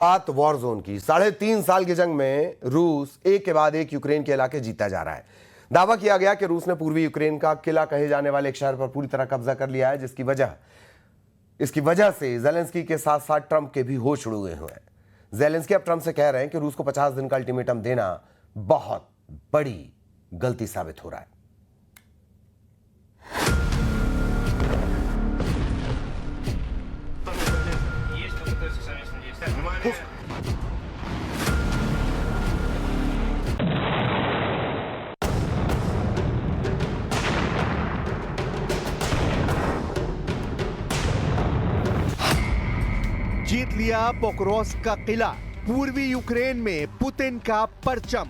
बात war zone की। 3.5 साल की जंग में रूस एक के बाद एक यूक्रेन के इलाके जीता जा रहा है। दावा किया गया कि रूस ने पूर्वी यूक्रेन का किला कहे जाने वाले एक शहर पर पूरी तरह कब्जा कर लिया है, इसकी वजह से जेलेंस्की के साथ साथ ट्रंप के भी होश उड़ गए हुए हैं। जेलेंस्की अब ट्रंप से कह रहे हैं कि रूस को 50 दिन का अल्टीमेटम देना बहुत बड़ी गलती साबित हो रहा है। जीत लिया पोक्रोव्स्क का किला, पूर्वी यूक्रेन में पुतिन का परचम।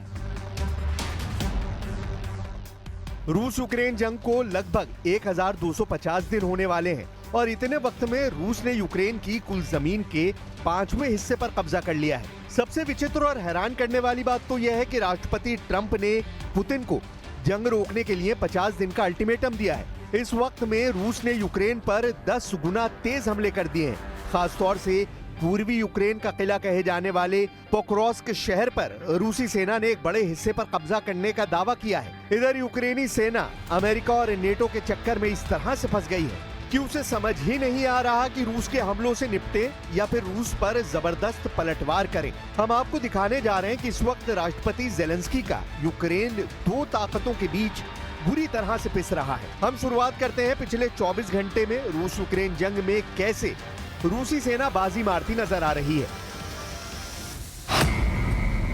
रूस यूक्रेन जंग को लगभग 1250 दिन होने वाले हैं और इतने वक्त में रूस ने यूक्रेन की कुल जमीन के 5वें हिस्से पर कब्जा कर लिया है। सबसे विचित्र और हैरान करने वाली बात तो यह है कि राष्ट्रपति ट्रंप ने पुतिन को जंग रोकने के लिए 50 दिन का अल्टीमेटम दिया है। इस वक्त में रूस ने यूक्रेन पर 10 गुना तेज हमले कर दिए हैं। खासतौर से पूर्वी यूक्रेन का किला कहे जाने वाले पोक्रोव्स्क शहर पर रूसी सेना ने एक बड़े हिस्से पर कब्जा करने का दावा किया है। इधर यूक्रेनी सेना अमेरिका और नेटो के चक्कर में इस तरह से फंस गई है कि उसे समझ ही नहीं आ रहा कि रूस के हमलों से निपटे या फिर रूस पर जबरदस्त पलटवार करे। हम आपको दिखाने जा रहे हैं कि इस वक्त राष्ट्रपति जेलेंस्की का यूक्रेन दो ताकतों के बीच बुरी तरह से पिस रहा है। हम शुरुआत करते हैं पिछले 24 घंटे में रूस यूक्रेन जंग में कैसे रूसी सेना बाजी मारती नजर आ रही है।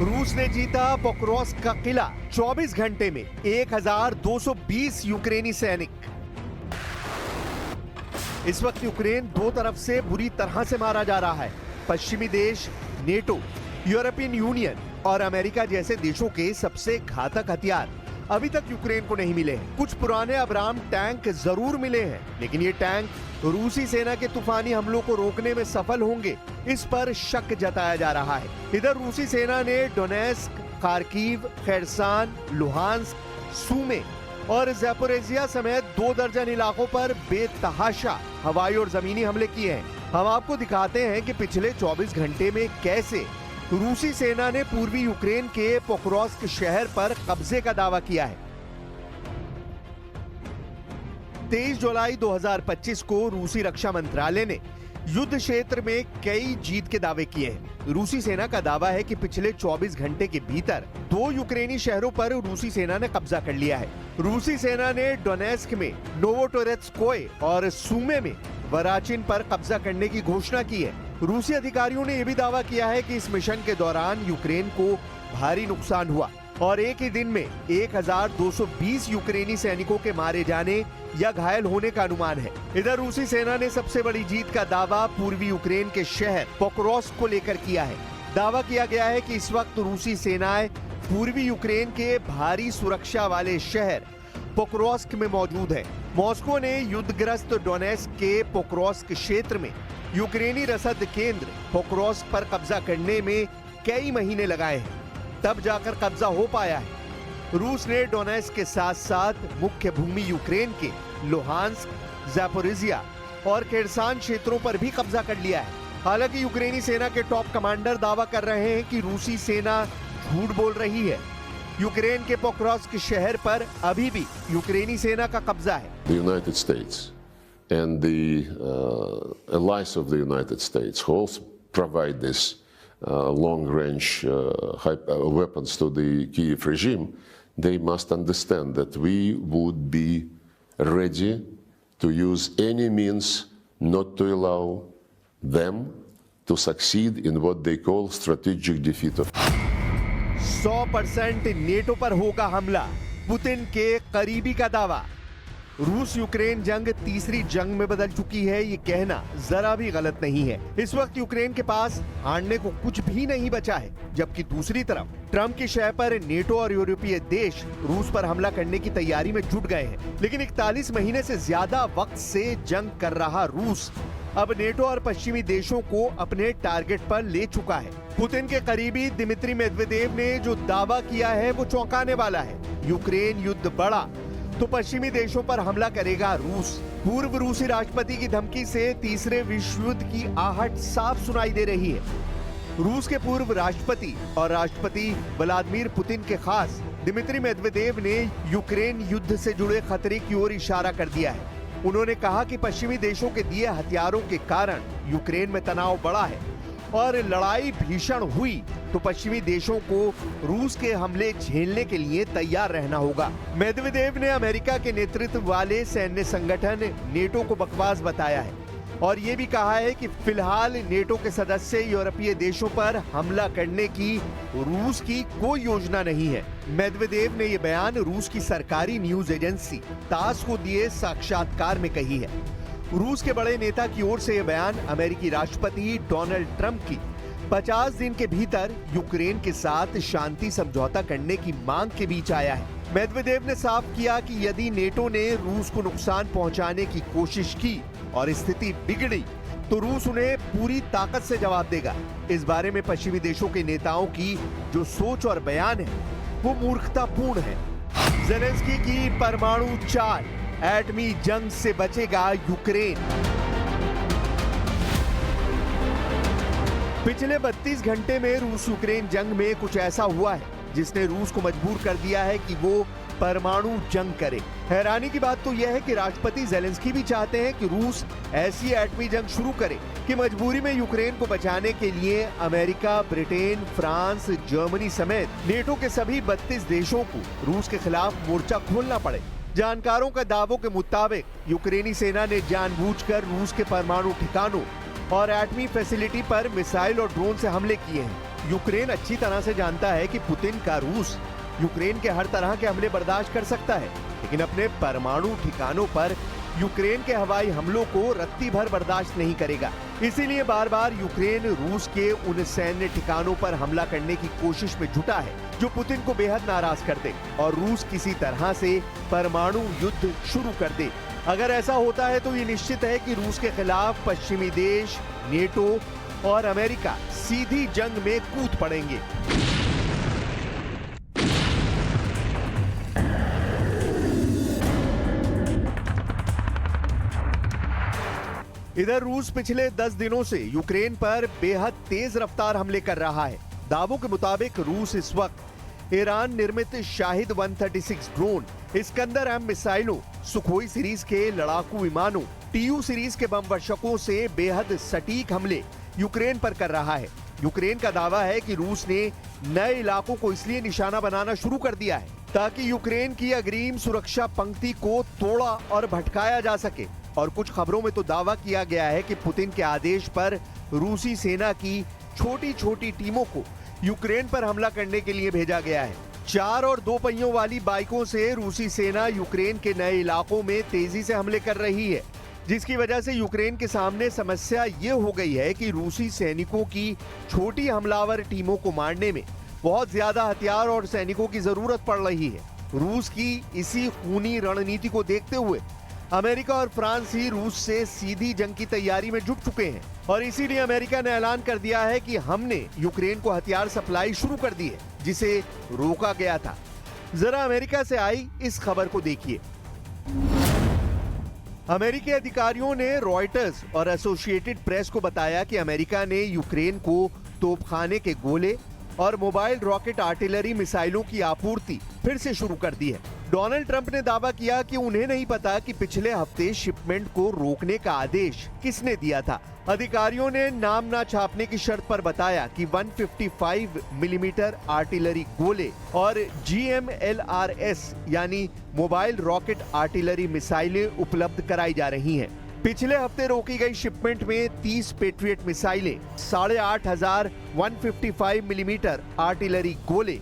रूस ने जीता पोक्रोव्स्क का किला, 24 घंटे में 1220 यूक्रेनी सैनिक। इस वक्त यूक्रेन दो तरफ से बुरी तरह से मारा जा रहा है। पश्चिमी देश, नेटो, यूरोपियन यूनियन और अमेरिका जैसे देशों के सबसे घातक हथियार अभी तक यूक्रेन को नहीं मिले हैं। कुछ पुराने अब्राम टैंक जरूर मिले हैं, लेकिन ये टैंक रूसी सेना के तूफानी हमलों को रोकने में सफल होंगे, इस पर शक जताया जा रहा है। इधर रूसी सेना ने डोनेस्क, खार्किव, खेरसान, लुहांस्क, सूमे और ज़ैपोरिज़िया समेत 2 दर्जन इलाकों पर बेतहाशा हवाई और जमीनी हमले किए हैं। हम आपको दिखाते हैं कि पिछले 24 घंटे में कैसे रूसी सेना ने पूर्वी यूक्रेन के पोक्रोव्स्क शहर पर कब्जे का दावा किया है। 23 जुलाई 2025 को रूसी रक्षा मंत्रालय ने युद्ध क्षेत्र में कई जीत के दावे किए हैं। रूसी सेना का दावा है कि पिछले 24 घंटे के भीतर 2 यूक्रेनी शहरों पर रूसी सेना ने कब्जा कर लिया है। रूसी सेना ने डोनेस्क में नोवोटोरेत्स्कोय और सूमे में वराचिन पर कब्जा करने की घोषणा की है। रूसी अधिकारियों ने यह भी दावा किया है कि इस मिशन के दौरान यूक्रेन को भारी नुकसान हुआ और एक ही दिन में 1220 यूक्रेनी सैनिकों के मारे जाने या घायल होने का अनुमान है। इधर रूसी सेना ने सबसे बड़ी जीत का दावा पूर्वी यूक्रेन के शहर पोक्रोव्स्क को लेकर किया है। दावा किया गया है कि इस वक्त रूसी सेनाएं पूर्वी यूक्रेन के भारी सुरक्षा वाले शहर पोक्रोव्स्क में मौजूद है। मॉस्को ने युद्धग्रस्त डोनेस्क के पोक्रोव्स्क क्षेत्र में यूक्रेनी रसद केंद्र पोक्रोव्स्क पर कब्जा करने में कई महीने लगाए हैं, तब जाकर कब्जा हो पाया है। रूस ने डोनेस्क के साथ साथ मुख्य भूमि यूक्रेन के लुहांस्क, ज़ैपोरिज़िया और खेरसान क्षेत्रों पर भी कब्जा कर लिया है। हालांकि यूक्रेनी सेना के टॉप कमांडर दावा कर रहे हैं कि रूसी सेना झूठ बोल रही है। यूक्रेन के पोक्रोव्स्क शहर पर अभी भी यूक्रेनी सेना का कब्जा है। The United States and the allies of the United States who also provide this long-range weapons to the Kyiv regime, they must understand that we would be ready to use any means not to allow them to succeed in what they call strategic defeat of 100% NATO पर होगा हमला, Putin के करीबी का दावा। रूस Ukraine जंग तीसरी जंग में बदल चुकी है, ये कहना जरा भी गलत नहीं है। इस वक्त यूक्रेन के पास हारने को कुछ भी नहीं बचा है, जबकि दूसरी तरफ ट्रंप की शह पर नेटो और यूरोपीय देश रूस पर हमला करने की तैयारी में जुट गए हैं। लेकिन 41 महीने से ज्यादा वक्त से जंग कर रहा रूस अब नेटो और पश्चिमी देशों को अपने टारगेट पर ले चुका है। पुतिन के करीबी दिमित्री मेदवेदेव ने जो दावा किया है वो चौंकाने वाला है। यूक्रेन युद्ध बढ़ा तो पश्चिमी देशों पर हमला करेगा रूस। पूर्व रूसी राष्ट्रपति की धमकी से तीसरे विश्व युद्ध की आहट साफ सुनाई दे रही है। रूस के पूर्व राष्ट्रपति और राष्ट्रपति व्लादिमीर पुतिन के खास दिमित्री मेदवेदेव ने यूक्रेन युद्ध से जुड़े खतरे की ओर इशारा कर दिया है। उन्होंने कहा कि पश्चिमी देशों के दिए हथियारों के कारण यूक्रेन में तनाव बढ़ा है और लड़ाई भीषण हुई तो पश्चिमी देशों को रूस के हमले झेलने के लिए तैयार रहना होगा। मेदवेदेव ने अमेरिका के नेतृत्व वाले सैन्य संगठन नेटो को बकवास बताया है और ये भी कहा है कि फिलहाल नेटो के सदस्य यूरोपीय देशों पर हमला करने की रूस की कोई योजना नहीं है। मेदवेदेव ने ये बयान रूस की सरकारी न्यूज एजेंसी तास को दिए साक्षात्कार में कही है। रूस के बड़े नेता की ओर से यह बयान अमेरिकी राष्ट्रपति डोनाल्ड ट्रंप की 50 दिन के भीतर यूक्रेन के साथ शांति समझौता करने की मांग के बीच आया है। मेदवेदेव ने साफ किया कि यदि नेटो ने रूस को नुकसान पहुंचाने की कोशिश की और स्थिति बिगड़ी तो रूस उन्हें पूरी ताकत से जवाब देगा। इस बारे में पश्चिमी देशों के नेताओं की जो सोच और बयान है वो मूर्खतापूर्ण है। ज़ेलेंस्की की परमाणु चाल, एटमी जंग से बचेगा यूक्रेन। पिछले 32 घंटे में रूस यूक्रेन जंग में कुछ ऐसा हुआ है जिसने रूस को मजबूर कर दिया है कि वो परमाणु जंग करे। हैरानी की बात तो यह है कि राष्ट्रपति ज़ेलेंस्की भी चाहते हैं कि रूस ऐसी एटमी जंग शुरू करे कि मजबूरी में यूक्रेन को बचाने के लिए अमेरिका, ब्रिटेन, फ्रांस, जर्मनी समेत नेटो के सभी 32 देशों को रूस के खिलाफ मोर्चा खोलना पड़े। जानकारों का दावों के मुताबिक यूक्रेनी सेना ने जानबूझकर रूस के परमाणु ठिकानों और एटमी फैसिलिटी पर मिसाइल और ड्रोन से हमले किए हैं। यूक्रेन अच्छी तरह से जानता है कि पुतिन का रूस यूक्रेन के हर तरह के हमले बर्दाश्त कर सकता है, लेकिन अपने परमाणु ठिकानों पर यूक्रेन के हवाई हमलों को रत्ती भर बर्दाश्त नहीं करेगा। इसीलिए बार बार यूक्रेन रूस के उन सैन्य ठिकानों पर हमला करने की कोशिश में जुटा है जो पुतिन को बेहद नाराज कर दे और रूस किसी तरह से परमाणु युद्ध शुरू कर दे। अगर ऐसा होता है तो ये निश्चित है कि रूस के खिलाफ पश्चिमी देश, नेटो और अमेरिका सीधी जंग में कूद पड़ेंगे। इधर रूस पिछले 10 दिनों से यूक्रेन पर बेहद तेज रफ्तार हमले कर रहा है। दावों के मुताबिक रूस इस वक्त ईरान निर्मित शाहिद 136 ड्रोन, इस्कंदर एम मिसाइलों, सुखोई सीरीज के लड़ाकू विमानों, टीयू सीरीज के बम वर्षकों से बेहद सटीक हमले यूक्रेन पर कर रहा है। यूक्रेन का दावा है कि रूस ने नए इलाकों को इसलिए निशाना बनाना शुरू कर दिया है ताकि यूक्रेन की अग्रिम सुरक्षा पंक्ति को तोड़ा और भटकाया जा सके। और कुछ खबरों में तो दावा किया गया है कि पुतिन के आदेश पर रूसी सेना की छोटी छोटी टीमों को यूक्रेन पर हमला करने के लिए भेजा गया है। 4 और 2 पहियों वाली बाइकों से रूसी सेना यूक्रेन के नए इलाकों में तेजी से हमले कर रही है, जिसकी वजह से यूक्रेन के सामने समस्या ये हो गई है कि रूसी सैनिकों की छोटी हमलावर टीमों को मारने में बहुत ज्यादा हथियार और सैनिकों की जरूरत पड़ रही है। रूस की इसी खूनी रणनीति को देखते हुए अमेरिका और फ्रांस ही रूस से सीधी जंग की तैयारी में जुट चुके हैं और इसीलिए अमेरिका ने ऐलान कर दिया है कि हमने यूक्रेन को हथियार सप्लाई शुरू कर दी है, जिसे रोका गया था। जरा अमेरिका से आई इस खबर को देखिए। अमेरिकी अधिकारियों ने रॉयटर्स और एसोसिएटेड प्रेस को बताया कि अमेरिका ने यूक्रेन को तोपखाने के गोले और मोबाइल रॉकेट आर्टिलरी मिसाइलों की आपूर्ति फिर से शुरू कर दी है। डोनाल्ड ट्रंप ने दावा किया कि उन्हें नहीं पता कि पिछले हफ्ते शिपमेंट को रोकने का आदेश किसने दिया था। अधिकारियों ने नाम ना छापने की शर्त पर बताया कि 155 मिलीमीटर आर्टिलरी गोले और GMLRS यानी मोबाइल रॉकेट आर्टिलरी मिसाइलें उपलब्ध कराई जा रही हैं। पिछले हफ्ते रोकी गई शिपमेंट में 30 पेट्रियट मिसाइलें, 8,500 155 मिलीमीटर आर्टिलरी गोले,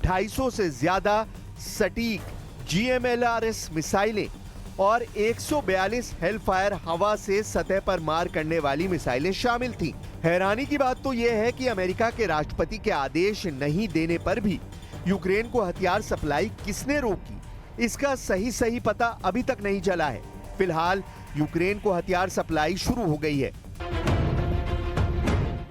250 से ज्यादा सटीक GMLRS मिसाइलें और 142 हेलफायर हवा से सतह पर मार करने वाली मिसाइलें शामिल थीं। हैरानी की बात तो यह है कि अमेरिका के राष्ट्रपति के आदेश नहीं देने पर भी यूक्रेन को हथियार सप्लाई किसने रोकी, इसका सही पता अभी तक नहीं चला है। फिलहाल यूक्रेन को हथियार सप्लाई शुरू हो गई है।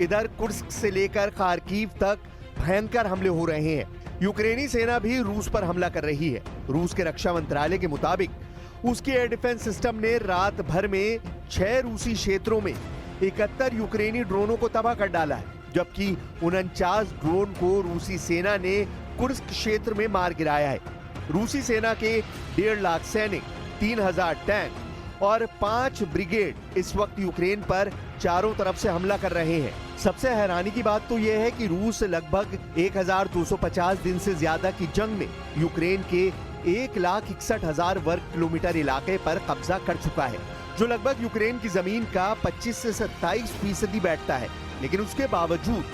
इधर कुर्स्क से लेकर खार्किव तक भयंकर हमले हो रहे हैं। यूक्रेनी सेना भी रूस पर हमला कर रही है। रूस के रक्षा मंत्रालय के मुताबिक उसके एयर डिफेंस सिस्टम ने रात भर में 6 रूसी क्षेत्रों में 71 यूक्रेनी ड्रोनों को तबाह कर डाला है। जबकि 49 ड्रोन को रूसी सेना ने कुर्स्क क्षेत्र में मार गिराया है। रूसी सेना के 1.5 लाख सैनिक, 3000 टैंक और 5 ब्रिगेड इस वक्त यूक्रेन पर चारों तरफ से हमला कर रहे हैं। सबसे हैरानी की बात तो यह है कि रूस लगभग 1250 दिन से ज्यादा की जंग में यूक्रेन के 1,61,000 वर्ग किलोमीटर इलाके पर कब्जा कर चुका है, जो लगभग यूक्रेन की जमीन का 25 से 27% बैठता है। लेकिन उसके बावजूद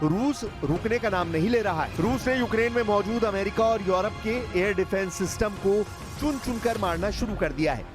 रूस रुकने का नाम नहीं ले रहा है। रूस ने यूक्रेन में मौजूद अमेरिका और यूरोप के एयर डिफेंस सिस्टम को चुन चुनकर मारना शुरू कर दिया है।